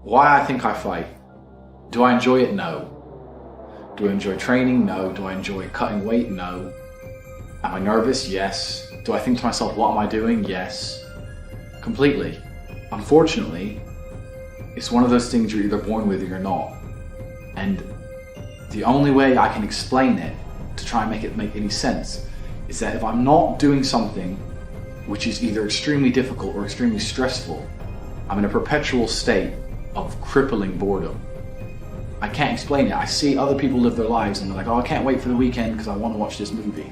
Why I think I fight. Do I enjoy it? No. Do I enjoy training? No. Do I enjoy cutting weight? No. Am I nervous? Yes. Do I think to myself, what am I doing? Yes. Completely. Unfortunately, it's one of those things you're either born with or you're not. And the only way I can explain it, to try and make it make any sense, is that if I'm not doing something which is either extremely difficult or extremely stressful, I'm in a perpetual state of crippling boredom. I can't explain it. I see other people live their lives and they're like, oh, I can't wait for the weekend because I want to watch this movie.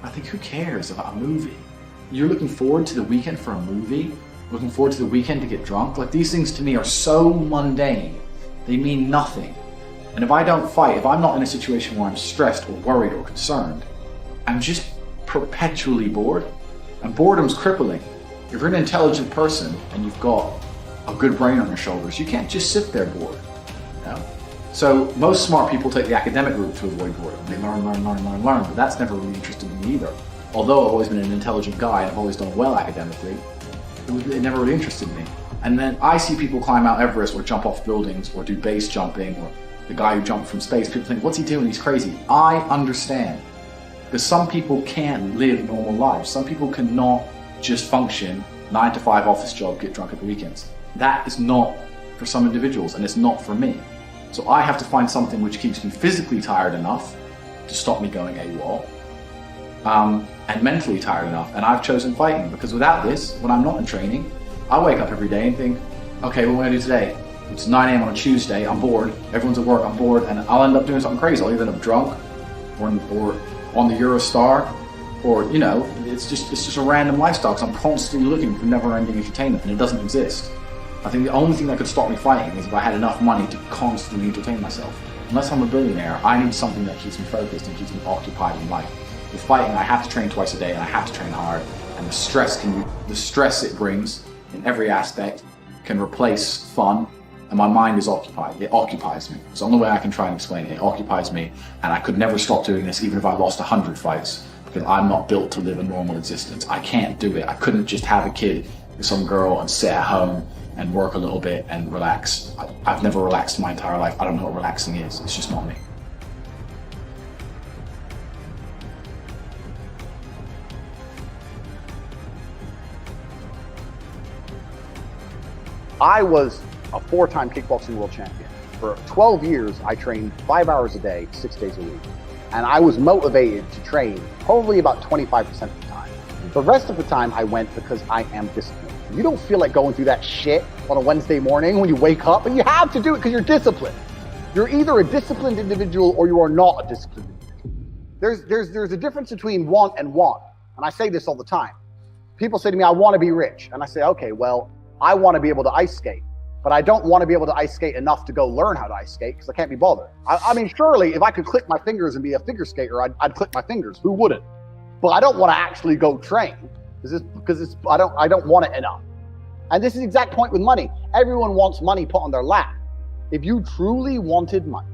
I think, who cares about a movie? You're looking forward to the weekend for a movie? Looking forward to the weekend to get drunk? Like, these things to me are so mundane. They mean nothing. And if I don't fight, if I'm not in a situation where I'm stressed or worried or concerned, I'm just perpetually bored. And boredom's crippling. If you're an intelligent person and you've got a good brain on your shoulders, you can't just sit there bored. You know? So most smart people take the academic route to avoid boredom. They learn, but that's never really interested me either. Although I've always been an intelligent guy and I've always done well academically, it never really interested me. And then I see people climb Mount Everest or jump off buildings or do base jumping, or the guy who jumped from space. People think, what's he doing? He's crazy. I understand. Because some people can't live normal lives. Some people cannot just function 9 to 5 office job, get drunk at the weekends. That is not for some individuals, and it's not for me. So I have to find something which keeps me physically tired enough to stop me going AWOL, and mentally tired enough. And I've chosen fighting, because without this, when I'm not in training, I wake up every day and think, okay, what am I gonna do today? It's 9 a.m. on a Tuesday, I'm bored, everyone's at work, I'm bored, and I'll end up doing something crazy. I'll either end up drunk, or on the Eurostar, or, you know, it's just a random lifestyle, because I'm constantly looking for never-ending entertainment, and it doesn't exist. I think the only thing that could stop me fighting is if I had enough money to constantly entertain myself. Unless I'm a billionaire, I need something that keeps me focused and keeps me occupied in life. With fighting, I have to train twice a day, and I have to train hard, and the stress it brings in every aspect can replace fun, and my mind is occupied. It occupies me. It's the only way I can try and explain it. It occupies me, and I could never stop doing this even if I lost 100 fights, because I'm not built to live a normal existence. I can't do it. I couldn't just have a kid with some girl and sit at home and work a little bit and relax. I've never relaxed my entire life. I don't know what relaxing is. It's just not me. I was a 4-time kickboxing world champion. For 12 years, I trained 5 hours a day, 6 days a week. And I was motivated to train probably about 25% of the time. The rest of the time I went because I am disciplined. You don't feel like going through that shit on a Wednesday morning when you wake up, and you have to do it because you're disciplined. You're either a disciplined individual or you are not a disciplined individual. There's a difference between want and want. And I say this all the time. People say to me, I want to be rich. And I say, okay, well, I want to be able to ice skate, but I don't want to be able to ice skate enough to go learn how to ice skate because I can't be bothered. I mean, surely if I could click my fingers and be a figure skater, I'd click my fingers. Who wouldn't? But I don't want to actually go train because I don't want it enough. And this is the exact point with money. Everyone wants money put on their lap. If you truly wanted money,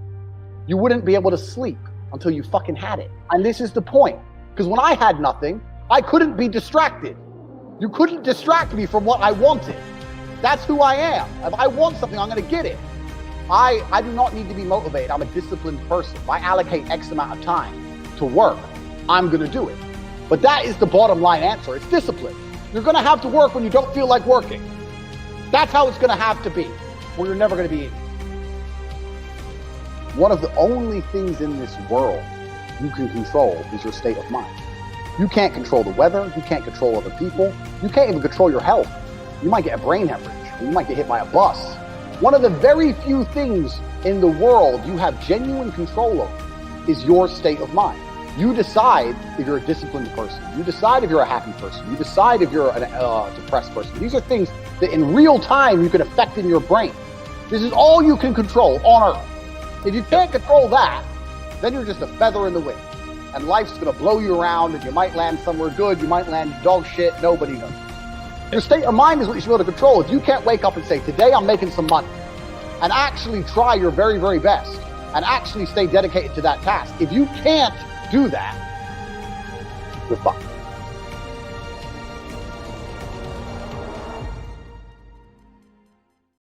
you wouldn't be able to sleep until you fucking had it. And this is the point. Because when I had nothing, I couldn't be distracted. You couldn't distract me from what I wanted. That's who I am. If I want something, I'm going to get it. I do not need to be motivated. I'm a disciplined person. If I allocate X amount of time to work, I'm going to do it. But that is the bottom line answer. It's discipline. You're going to have to work when you don't feel like working. That's how it's going to have to be, or you're never going to be in. One of the only things in this world you can control is your state of mind. You can't control the weather. You can't control other people. You can't even control your health. You might get a brain hemorrhage. You might get hit by a bus. One of the very few things in the world you have genuine control over is your state of mind. You decide if you're a disciplined person. You decide if you're a happy person. You decide if you're a depressed person. These are things that in real time you can affect in your brain. This is all you can control on Earth. If you can't control that, then you're just a feather in the wind. And life's going to blow you around, and you might land somewhere good. You might land dog shit. Nobody knows. Your state of mind is what you should be able to control. If you can't wake up and say, today I'm making some money, and actually try your very, very best, and actually stay dedicated to that task. If you can't do that, you're fucked.